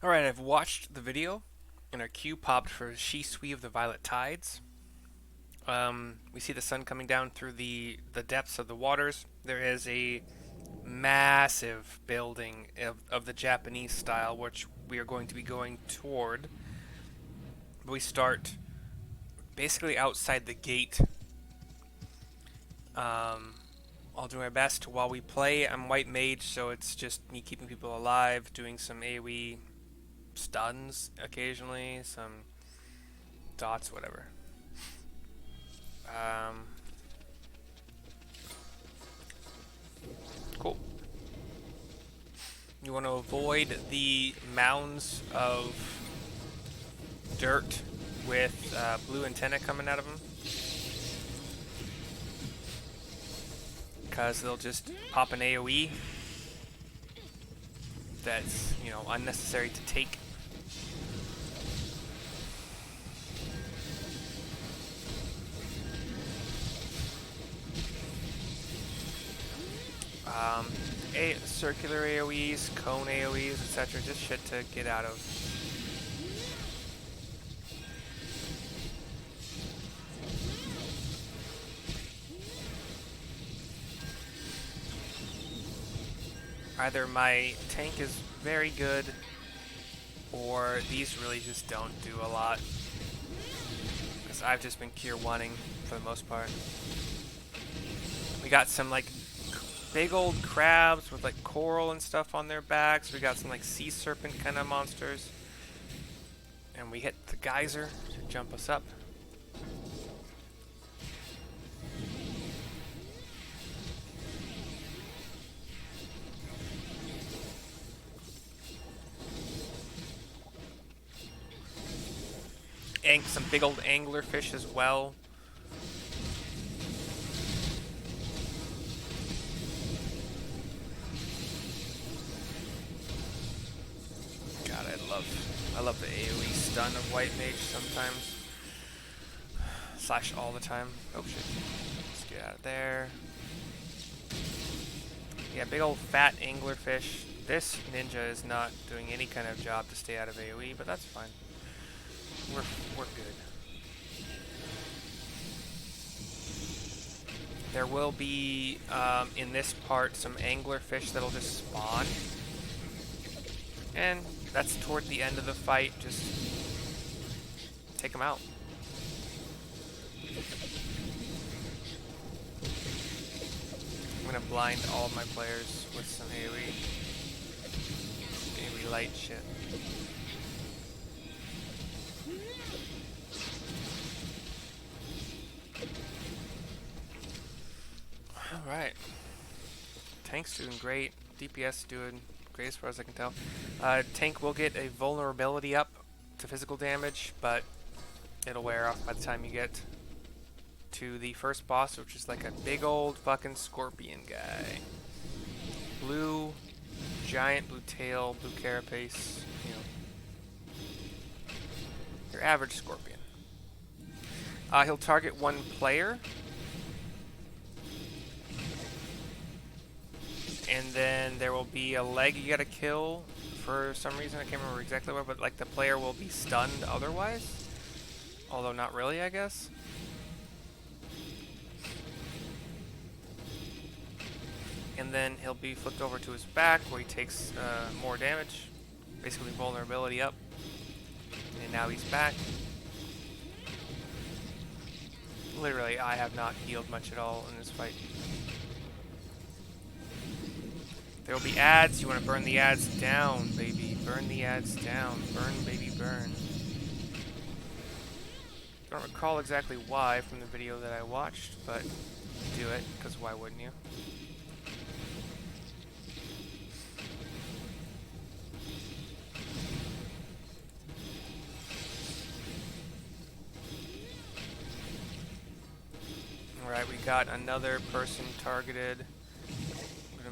Alright, I've watched the video, and our queue popped for Shisui of the Violet Tides. We see the sun coming down through the depths of the waters. There is a massive building of the Japanese style, which we are going to be going toward. We start basically outside the gate. I'll do my best while we play. I'm white mage, so it's just me keeping people alive, doing some AoE stuns occasionally, some dots, whatever. Um, cool. You want to avoid the mounds of dirt with blue antenna coming out of them, because they'll just pop an AoE that's, unnecessary to take. Circular AoEs, cone AoEs, etc. Just shit to get out of. Either my tank is very good, or these really just don't do a lot. Because I've just been Cure 1ing for the most part. We got some like big old crabs with like coral and stuff on their backs. We got some like sea serpent kind of monsters. And we hit the geyser to jump us up. And some big old anglerfish as well. God, I love the AoE stun of White Mage sometimes. Slash all the time. Oh shit. Let's get out of there. Yeah, big old fat anglerfish. This ninja is not doing any kind of job to stay out of AoE, but that's fine. We're good. There will be, in this part, some anglerfish that'll just spawn. And that's toward the end of the fight. Just take them out. I'm gonna blind all of my players with some AoE. AoE light shit. Alright. Tank's doing great. DPS doing great as far as I can tell. Tank will get a vulnerability up to physical damage, but it'll wear off by the time you get to the first boss, which is like a big old fucking scorpion guy. Blue, giant blue tail, blue carapace, your average scorpion. He'll target one player. And then there will be a leg you gotta kill for some reason. I can't remember exactly what, but like the player will be stunned otherwise. Although not really, I guess. And then he'll be flipped over to his back where he takes more damage. Basically vulnerability up. And now he's back. Literally, I have not healed much at all in this fight. There will be ads. You want to burn the ads down, baby. Burn the ads down. Burn, baby, burn. I don't recall exactly why from the video that I watched, but do it, because why wouldn't you? Alright, we got another person targeted.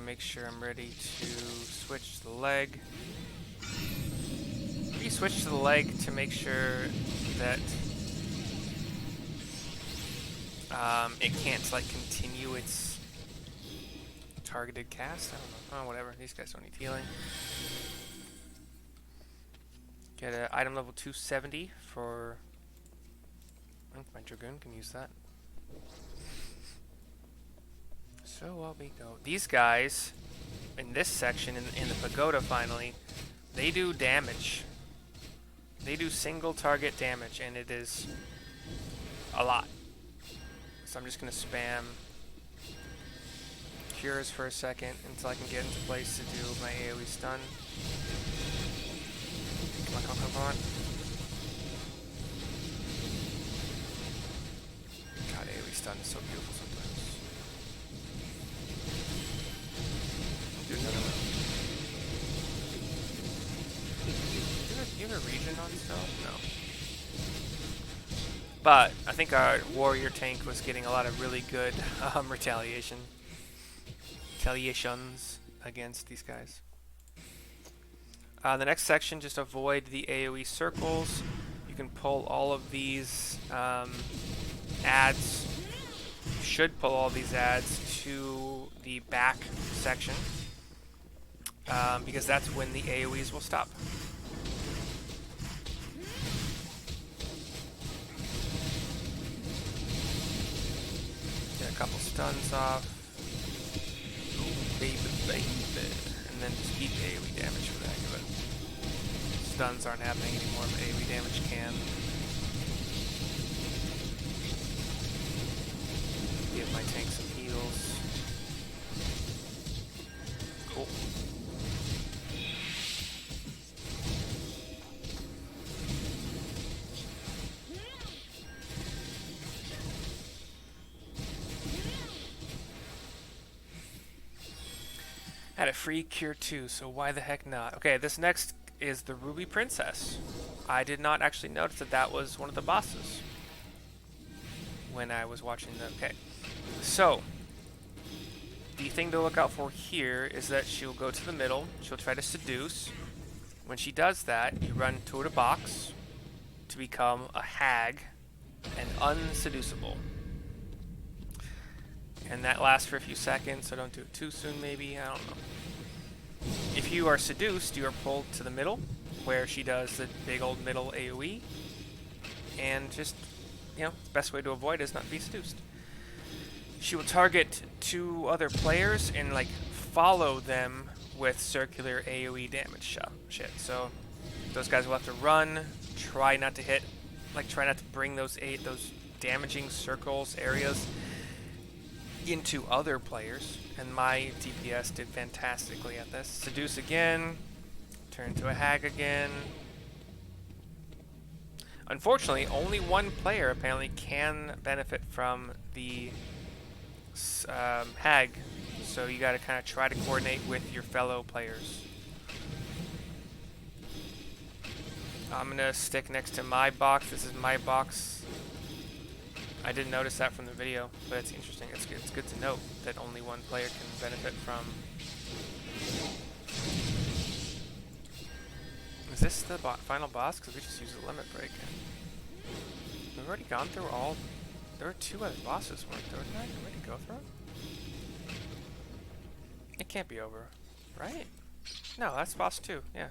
Make sure I'm ready to switch the leg. We switch to the leg to make sure that it can't like continue its targeted cast. I don't know. Oh, whatever. These guys don't need healing. Get an item level 270 for... I think my Dragoon can use that. So up we go. These guys, in this section, in the pagoda finally, they do damage. They do single target damage, and it is a lot. So I'm just going to spam cures for a second until I can get into place to do my AoE stun. Come on, come on, come on. God, AoE stun is so beautiful sometimes. Do another one. Do you have a regen on still? No. But I think our warrior tank was getting a lot of really good retaliations against these guys. The next section, just avoid the AoE circles. You can pull all of these ads. You should pull all these ads to the back section because that's when the AoEs will stop. Get a couple stuns off. Ooh, baby, baby. And then just keep AoE damage for the heck of it. Stuns aren't happening anymore, but AoE damage can. Give my tank some heals. Cool. Had a free cure too, so why the heck not? Okay, this next is the Ruby Princess. I did not actually notice that that was one of the bosses when I was watching the... Okay, so the thing to look out for here is that she'll go to the middle, she'll try to seduce. When she does that, you run toward a box to become a hag and unseducible. And that lasts for a few seconds, so don't do it too soon maybe, I don't know. If you are seduced, you are pulled to the middle, where she does the big old middle AoE. And just, you know, the best way to avoid is not to be seduced. She will target two other players and, like, follow them with circular AoE damage shit. So, those guys will have to run, try not to hit, like, try not to bring those damaging circles, areas into other players, and my DPS did fantastically at this. Seduce again, turn to a hag again. Unfortunately, only one player apparently can benefit from the hag, so you gotta kind of try to coordinate with your fellow players. I'm gonna stick next to my box. This is my box. I didn't notice that from the video, but it's interesting. It's good to note that only one player can benefit from. Is this the final boss? Because we just used the limit break. We've already gone through all... There were two other bosses, weren't there? Did I already go through them? It can't be over, right? No, that's boss 2, yeah.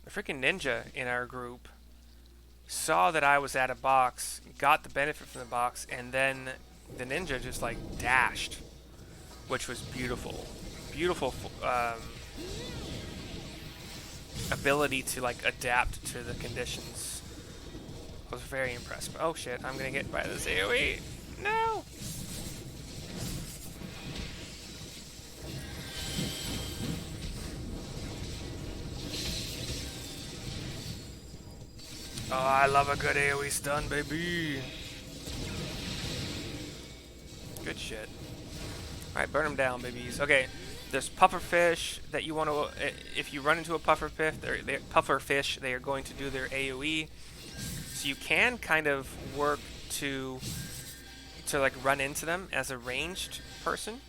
The freaking ninja in our group saw that I was at a box, got the benefit from the box, and then the ninja just like dashed, which was beautiful. Beautiful ability to like adapt to the conditions. I was very impressed. But, oh shit, I'm gonna get hit by this AoE. No! Oh, I love a good AoE stun, baby. Good shit. Alright, burn them down, babies. Okay, there's pufferfish that you want to... if you run into a pufferfish, they are going to do their AoE. So you can kind of work to like run into them as a ranged person,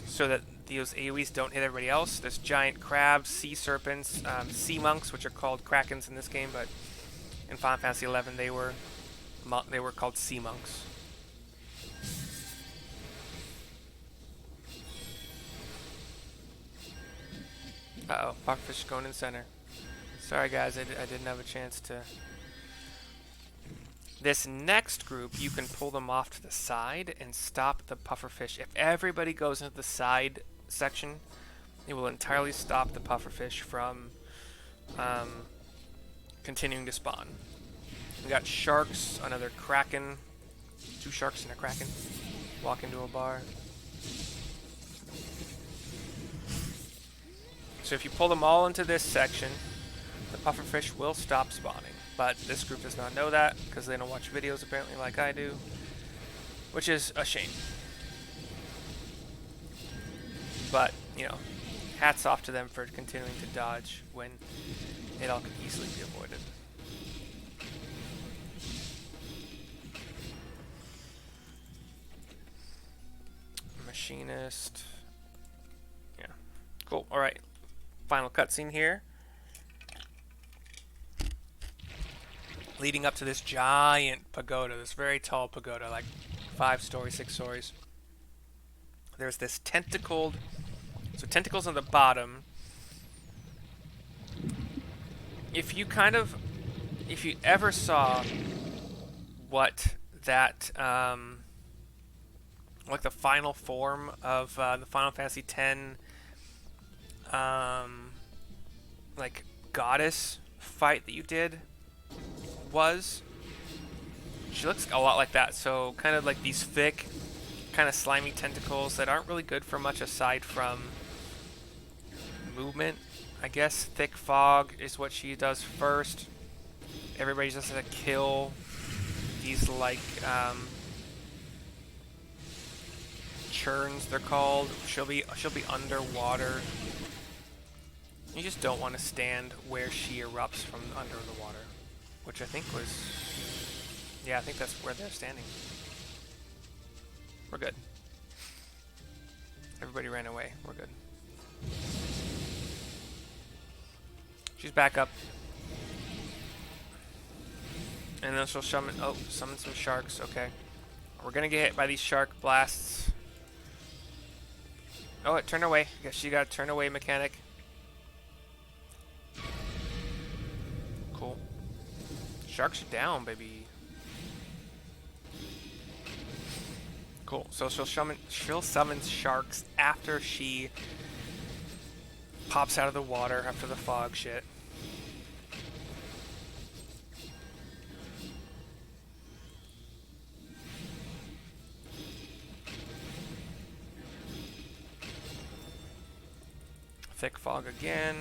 so that those AoEs don't hit everybody else. There's giant crabs, sea serpents, sea monks, which are called krakens in this game, but in Final Fantasy XI they were called sea monks. Uh-oh, pufferfish going in center. Sorry guys, I didn't have a chance to. This next group, you can pull them off to the side and stop the pufferfish. If everybody goes into the side section, it will entirely stop the pufferfish from continuing to spawn. We got sharks, another kraken, 2 sharks and a kraken. Walk into a bar. So if you pull them all into this section, the pufferfish will stop spawning. But this group does not know that because they don't watch videos apparently like I do, which is a shame. But, you know, hats off to them for continuing to dodge when it all could easily be avoided. Machinist. Yeah. Cool. Alright. Final cutscene here. Leading up to this giant pagoda, this very tall pagoda, like 5 stories, 6 stories. There's this tentacled, so tentacles on the bottom. If you ever saw what that, like the final form of the Final Fantasy X, like goddess fight that you did was, she looks a lot like that. So kind of like these thick, kind of slimy tentacles that aren't really good for much aside from movement. I guess thick fog is what she does first. Everybody just has to kill these like churns, they're called. She'll be underwater. You just don't want to stand where she erupts from under the water, which I think was, yeah, I think that's where they're standing. We're good. Everybody ran away. We're good. She's back up. And then she'll summon some sharks. Okay. We're gonna get hit by these shark blasts. Oh, it turned away. I guess she got a turn away mechanic. Cool. Sharks are down, baby. Cool. So she'll summon sharks after she pops out of the water after the fog shit. Thick fog again.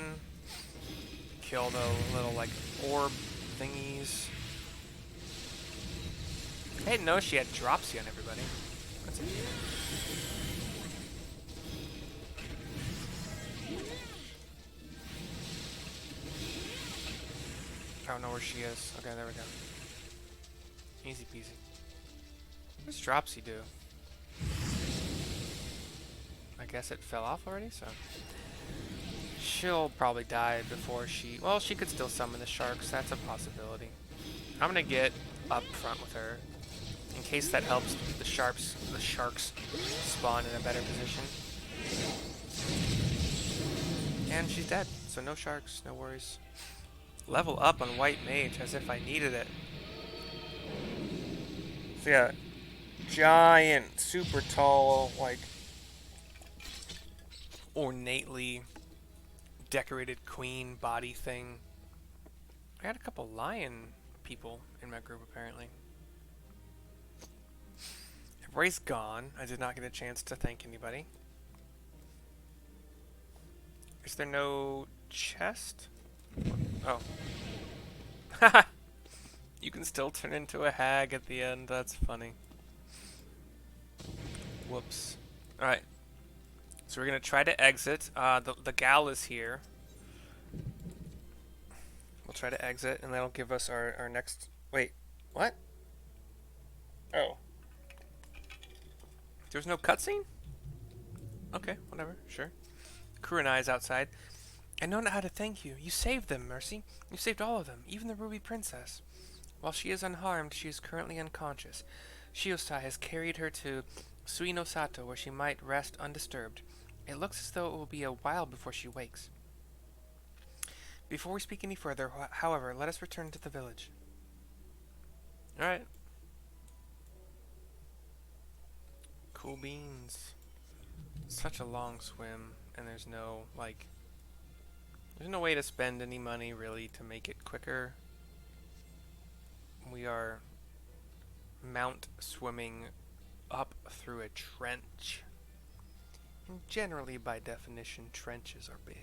Kill the little like orb thingies. I didn't know she had dropsy on everybody. That's it. I don't know where she is. Okay, there we go. Easy peasy. What does dropsy do? I guess it fell off already, so she'll probably die before she... Well, she could still summon the sharks. That's a possibility. I'm gonna get up front with her in case that helps the sharks spawn in a better position. And she's dead, so no sharks, no worries. Level up on White Mage as if I needed it. So yeah, giant, super tall, like ornately decorated queen body thing. I had a couple lion people in my group apparently. Everybody's gone. I did not get a chance to thank anybody. Is there no chest? Oh. Haha! You can still turn into a hag at the end. That's funny. Whoops. Alright. So we're going to try to exit. The gal is here. We'll try to exit, and that'll give us our next... Wait. What? Oh. There's no cutscene? Okay, whatever. Sure. Crew and I is outside. I know not how to thank you. You saved them, Mercy. You saved all of them, even the Ruby Princess. While she is unharmed, she is currently unconscious. Shiosai has carried her to Sui no Sato, where she might rest undisturbed. It looks as though it will be a while before she wakes. Before we speak any further, however, let us return to the village. Alright. Cool beans. Such a long swim, and there's no, like, there's no way to spend any money, really, to make it quicker. We are mount swimming up through a trench. And generally, by definition, trenches are big.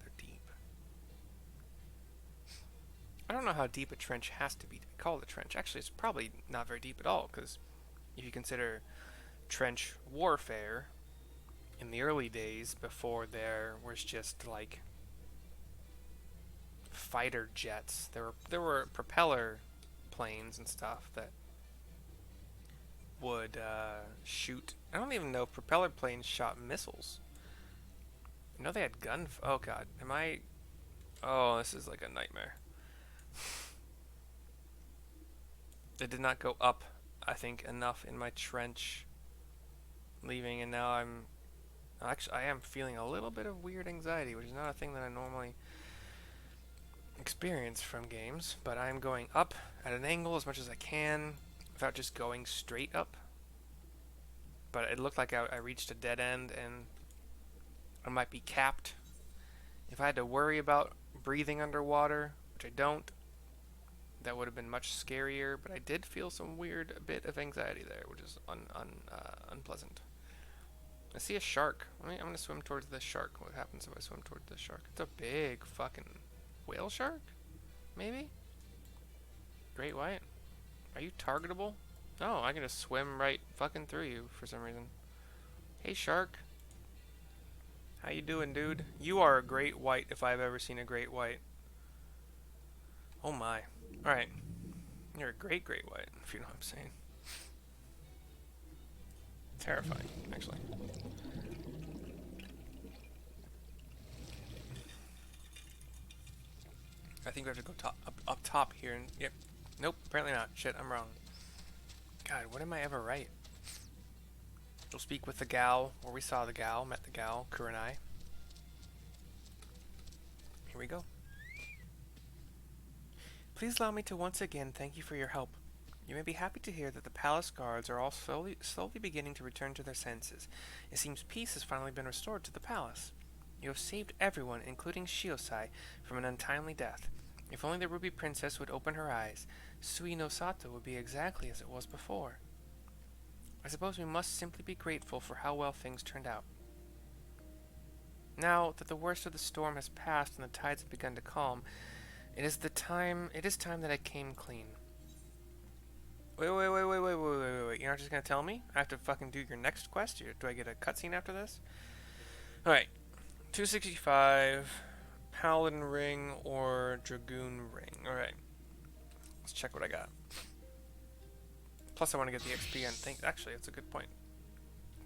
They're deep. I don't know how deep a trench has to be called a trench. Actually, it's probably not very deep at all, because if you consider trench warfare in the early days, before there was just like fighter jets, there were propeller planes and stuff that would shoot. I don't even know if propeller planes shot missiles. I know they had gun. Oh god, am I? Oh, this is like a nightmare. It did not go up, I think, enough in my trench leaving, and now I am feeling a little bit of weird anxiety, which is not a thing that I normally experience from games, but I am going up at an angle as much as I can without just going straight up. But it looked like I reached a dead end and I might be capped. If I had to worry about breathing underwater, which I don't, that would have been much scarier, but I did feel some weird bit of anxiety there, which is unpleasant. I see a shark. I'm going to swim towards this shark. What happens if I swim towards this shark? It's a big fucking whale shark? Maybe? Great white? Are you targetable? Oh, I can just swim right fucking through you for some reason. Hey shark. How you doing, dude? You are a great white if I've ever seen a great white. Oh my. Alright. You're a great white, if you know what I'm saying. Terrifying, actually. I think we have to go up top here and yep. Nope, apparently not. Shit, I'm wrong. God, when am I ever right? We'll speak with the gal, or we saw the gal, met the gal, Kurenai. Here we go. Please allow me to once again thank you for your help. You may be happy to hear that the palace guards are all slowly beginning to return to their senses. It seems peace has finally been restored to the palace. You have saved everyone, including Shiosai, from an untimely death. If only the Ruby Princess would open her eyes, Sui no Sato would be exactly as it was before. I suppose we must simply be grateful for how well things turned out. Now that the worst of the storm has passed and the tides have begun to calm, it is time that I came clean. Wait. You're not just gonna tell me? I have to fucking do your next quest? Do I get a cutscene after this? Alright. 265, Paladin Ring, or Dragoon Ring. Alright. Let's check what I got. Plus I want to get the XP and think. Actually, that's a good point.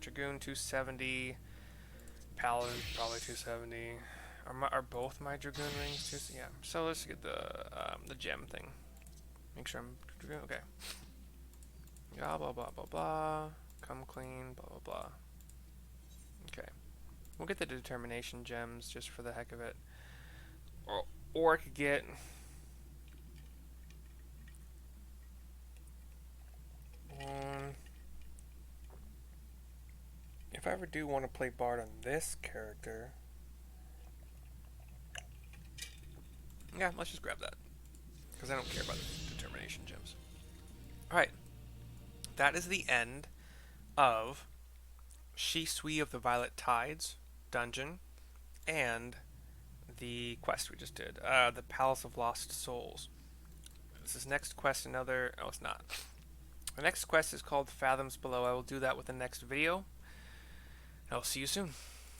Dragoon 270, Paladin probably 270. Are both my Dragoon rings 270? Yeah. So let's get the gem thing. Make sure I'm Dragoon. Okay. Blah blah blah blah blah. Come clean. Blah blah blah. Okay. We'll get the determination gems just for the heck of it. Or I could get. If I ever do want to play Bard on this character, yeah, let's just grab that because I don't care about the determination gems. All right, that is the end of Shisui of the Violet Tides dungeon and the quest we just did, the Palace of Lost Souls. This is next quest another. Oh, it's not. The next quest is called Fathoms Below. I will do that with the next video. I'll see you soon.